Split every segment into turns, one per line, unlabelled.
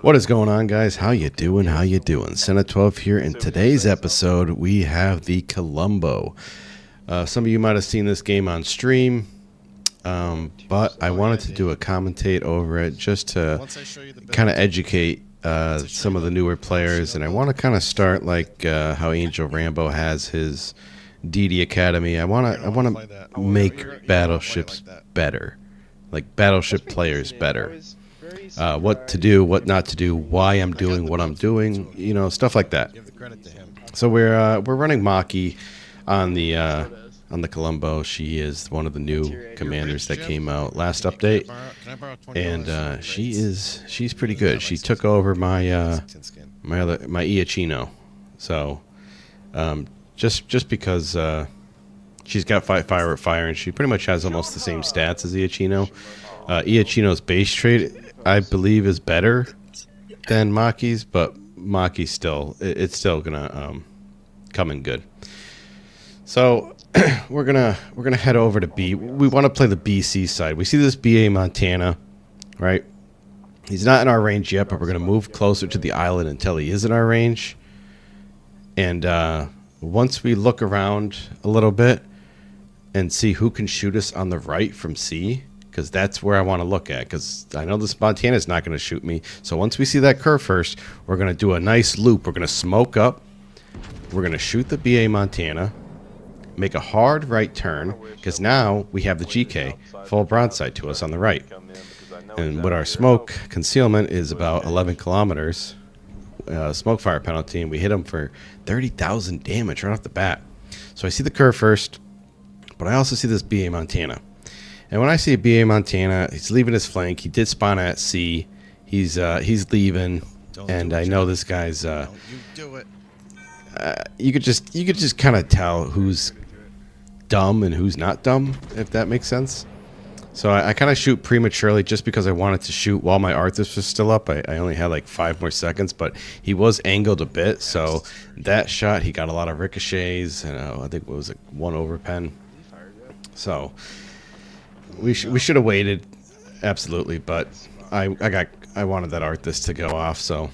What is going on, guys? How you doing? How you doing? Senate 12 here. In today's episode, we have the Colombo. Some of you might have seen this game on stream, but I wanted to do a commentate over it just to kind of educate some of the newer players, and I want to kind of start like how Angel Rambo has his DD Academy. I want to make battleships better, like battleship players better. What to do, what not to do, why I'm doing what I'm doing, you know, stuff like that. So we're running Maki on the Colombo. She is one of the new commanders that came out last update, and she's pretty good. She took over my Iachino, so just because she's got fire with fire, and she pretty much has almost the same stats as Iachino. Iachino's base trait, I believe, is better than Maki's, but Maki's it's still gonna come in good. So we're gonna head over to B. We want to play the BC side. We see this BA Montana, right? He's not in our range yet, but we're gonna move closer to the island until he is in our range. And once we look around a little bit and see who can shoot us on the right from C, because that's where I want to look at, because I know this Montana is not going to shoot me. So once we see that curve first, we're going to do a nice loop. We're going to smoke up. We're going to shoot the BA Montana, make a hard right turn, because now we have the GK full broadside to us on the right. And with our smoke concealment is about 11 kilometers, smoke fire penalty, and we hit him for 30,000 damage right off the bat. So I see the curve first, but I also see this BA Montana. And when I see a BA Montana, he's leaving his flank. He did spawn at C. He's leaving, and I know this guy's. You could just kind of tell who's dumb and who's not dumb, if that makes sense. So I kind of shoot prematurely just because I wanted to shoot while my Arthas was still up. I only had like 5 more seconds, but he was angled a bit. So that shot, he got a lot of ricochets, and I think it was like 1 overpen. So we should have waited, absolutely, but I wanted that Arthas to go off, so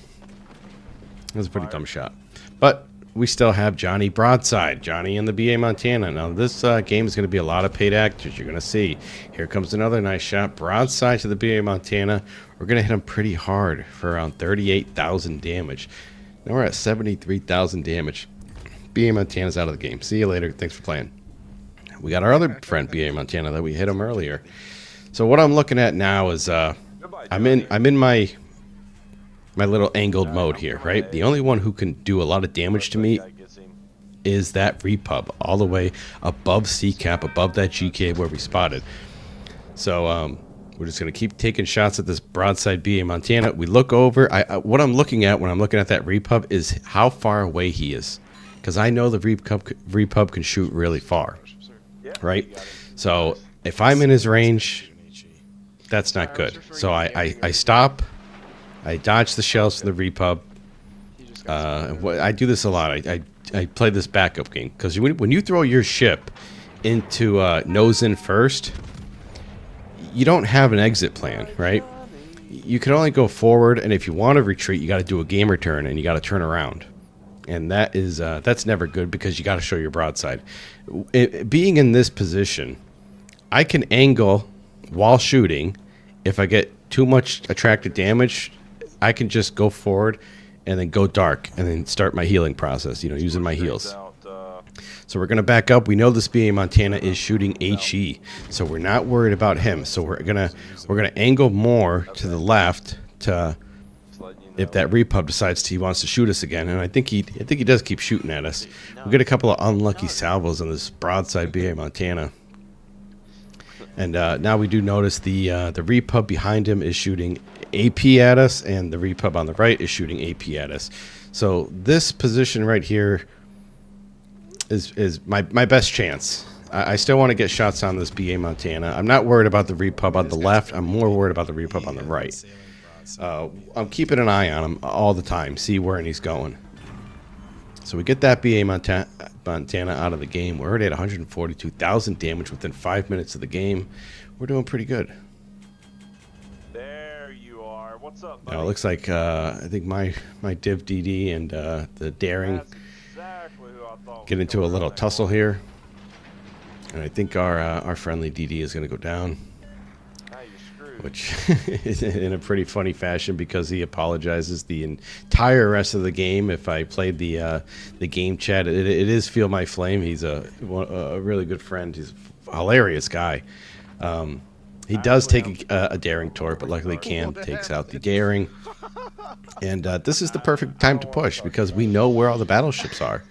it was a pretty dumb shot. But we still have Johnny broadside, Johnny and the BA Montana. Now this game is going to be a lot of paid actors. You're going to see. Here comes another nice shot, broadside to the BA Montana. We're going to hit him pretty hard for around 38,000 damage. Now we're at 73,000 damage. BA Montana's out of the game. See you later. Thanks for playing. We got our other friend BA Montana that we hit him earlier. So what I'm looking at now is I'm in my little angled mode here, right? The only one who can do a lot of damage to me is that repub, all the way above C cap, above that GK where we spotted. So we're just gonna keep taking shots at this broadside BA Montana. We look over. What I'm looking at when I'm looking at that repub is how far away he is, because I know the repub can shoot really far. Right, so if I'm in his range, that's not good. So I stop, I dodge the shells from the repub. I do this a lot. I play this backup game, because when you throw your ship into nose in first, you don't have an exit plan, right? You can only go forward, and if you want to retreat, you got to do a gamer turn, and you got to turn around. And that is that's never good, because you got to show your broadside. Being in this position, I can angle while shooting. If I get too much attracted damage, I can just go forward and then go dark and then start my healing process, you know, using my heals. So we're going to back up. We know this BA Montana is shooting HE, so we're not worried about him. So we're going to angle more to the left to, if that repub decides he wants to shoot us again, and I think he does keep shooting at us. We get a couple of unlucky salvos on this broadside BA Montana, and now we do notice the repub behind him is shooting AP at us, and the repub on the right is shooting AP at us. So this position right here is my best chance. I still want to get shots on this BA Montana. I'm not worried about the repub on the left. I'm more worried about the repub on the right. I'm keeping an eye on him all the time, see where he's going. So we get that BA Montana out of the game. We're already at 142,000 damage within 5 minutes of the game. We're doing pretty good.
There There you are. What's up, buddy?
Now it looks like I think my div DD and the daring
That's exactly who I thought
get
was
into a
going
little
on that
tussle
corner.
here, and I think our friendly DD is going to go down,
Now you're screwed.
which is in a pretty funny fashion because he apologizes the entire rest of the game. If I played the game chat, it is Feel My Flame. He's a really good friend. He's a hilarious guy. He does take a daring tort, but luckily Cam takes out the daring. And this is the perfect time to push because we know where all the battleships are.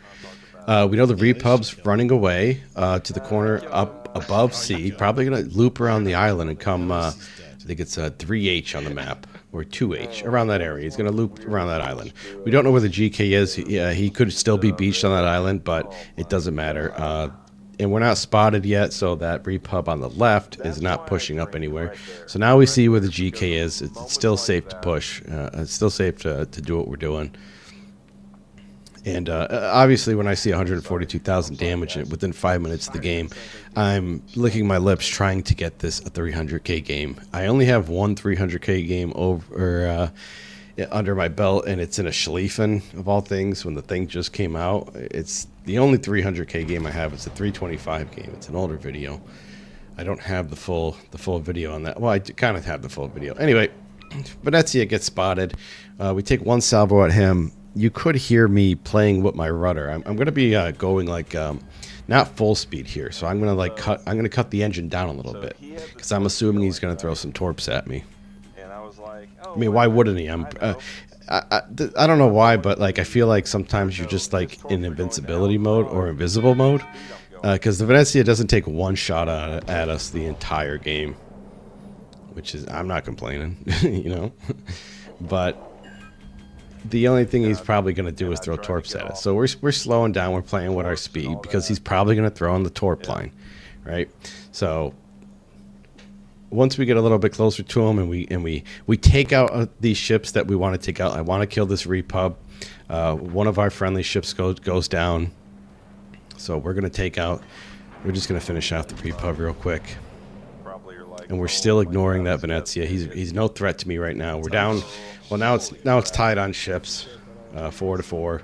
We know the repub's running away to the corner up above C. Probably going to loop around the island and come, I think it's 3H on the map, or 2H, around that area. He's going to loop around that island. We don't know where the GK is. He could still be beached on that island, but it doesn't matter. And we're not spotted yet, so that repub on the left is not pushing up anywhere. So now we see where the GK is. It's still safe to push. It's still safe to do what we're doing. And obviously, when I see 142,000 damage within 5 minutes of the game, I'm licking my lips trying to get this a 300k game. I only have one 300k game over under my belt, and it's in a Schlieffen, of all things, when the thing just came out. It's the only 300k game I have. It's a 325 game. It's an older video. I don't have the full video on that. Well, I kind of have the full video. Anyway, Venezia gets spotted. We take one salvo at him. You could hear me playing with my rudder. I'm going to be going like not full speed here, so I'm going to I'm going to cut the engine down a little bit because I'm assuming he's going to throw some torps at me. I mean, why wouldn't he? I don't know why, but like I feel like sometimes you're just like in invincibility mode or invisible mode, because the Venezia doesn't take one shot at us the entire game, which is, I'm not complaining, you know, but the only thing he's probably going to do is throw torps at us. So we're slowing down. We're playing with our speed because he's probably going to throw on the torp line, right? So once we get a little bit closer to him and we take out these ships that we want to take out. I want to kill this repub. One of our friendly ships goes down. So we're going to take out, we're just going to finish off the repub real quick. And we're still ignoring that Venezia. He's no threat to me right now. We're down. Well, now it's tied on ships, 4-4.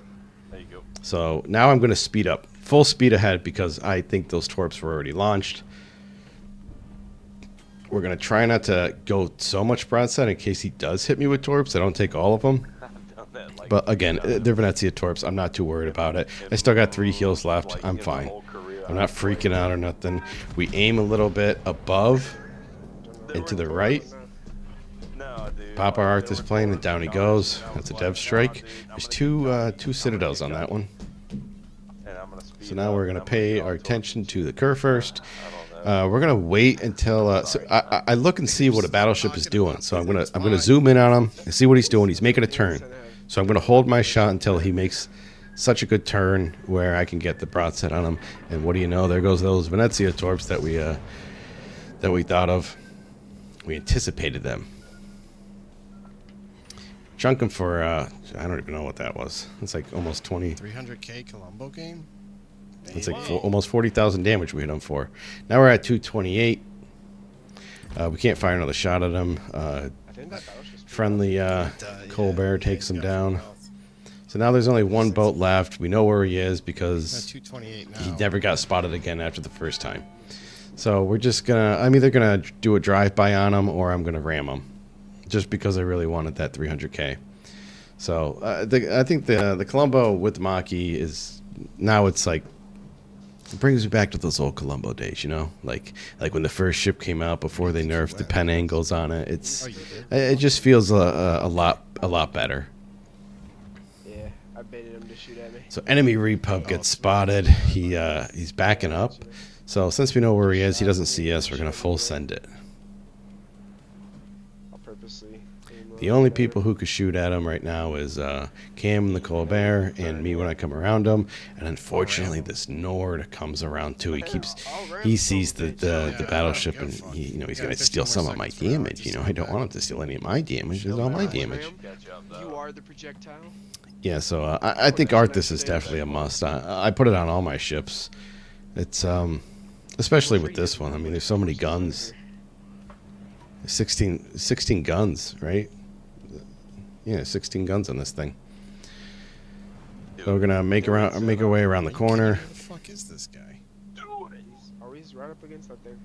So now I'm going to speed up, full speed ahead, because I think those torps were already launched. We're going to try not to go so much broadside in case he does hit me with torps. I don't take all of them. But again, they're Venezia torps. I'm not too worried about it. I still got 3 heals left. I'm fine. I'm not freaking out or nothing. We aim a little bit above and to the right. Pop our Arthur's plane and down he goes. That's a dev strike. There's two citadels on that one. So now we're going to pay our attention to the Kerr first. We're gonna wait until so I look and see what a battleship is doing. So I'm gonna zoom in on him and see what he's doing. He's making a turn, so I'm gonna hold my shot until he makes such a good turn where I can get the broadside on him. And what do you know? There goes those Venezia torps that we thought of. We anticipated them. Chunking for I don't even know what that was. It's like almost
300k Colombo game.
It's like almost 40,000 damage we hit him for. Now we're at 228. We can't fire another shot at him. Friendly Colbert takes him down. So now there's only one boat left. We know where he is because he never got spotted again after the first time. So we're just gonna, I'm either gonna do a drive-by on him or I'm gonna ram him, just because I really wanted that 300k. So I think the Colombo with the Maki is, now it's like, it brings me back to those old Colombo days, you know, like when the first ship came out before they nerfed the pen angles on it. It just feels a lot better.
Yeah, I baited him to shoot at me.
So enemy repub gets spotted. He's backing up. So since we know where he is, he doesn't see us. We're gonna full send it.
I'll purposely.
The only people who could shoot at him right now is Cam and the Colbert and me when I come around him. And unfortunately, this Nord comes around too. He sees the battleship and he's gonna steal some of my damage. You know, I don't want him to steal any of my damage. It's all my damage.
You are the projectile.
Yeah, so I think Arthas is definitely a must. I put it on all my ships. It's especially with this one. I mean, there's so many guns. 16 guns, right? Yeah, 16 guns on this thing. So we're gonna make our way around the corner.
Who the fuck is this guy?
Oh, he's right up against that thing.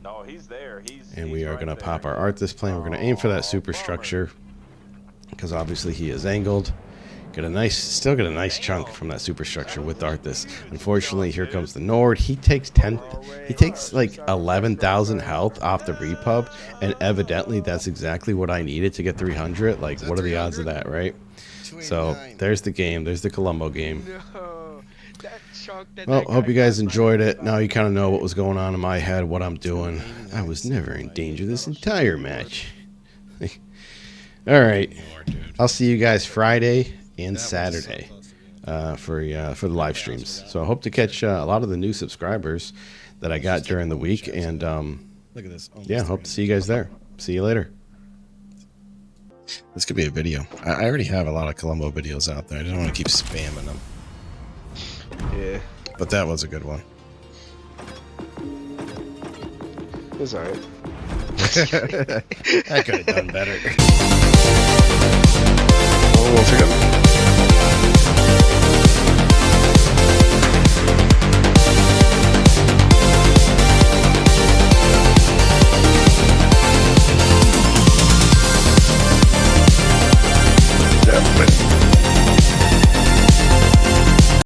No, he's there.
And
he's
we are
right
gonna
there.
pop our Arthas plane. We're gonna aim for that superstructure because obviously he is angled. Still get a nice chunk from that superstructure with Arthas. Unfortunately, here comes the Nord. He takes like 11,000 health off the repub, and evidently that's exactly what I needed to get 300. Like, what are the odds of that, right? So there's the game. There's the Colombo game.
No, that chunk that
Well,
that
hope
guy
you guys
got
enjoyed
right
it. Now you kind of know what was going on in my head, what I'm doing. I was never in danger this entire match. All right, I'll see you guys Friday and Saturday for the live streams. So I hope to catch a lot of the new subscribers that I got during the week, and
Look at this.
yeah, hope to see you guys there. See you later. This could be a video. I already have a lot of Colombo videos out there. I don't want to keep spamming them.
Yeah,
But that was a good one.
it's alright.
I could have done better.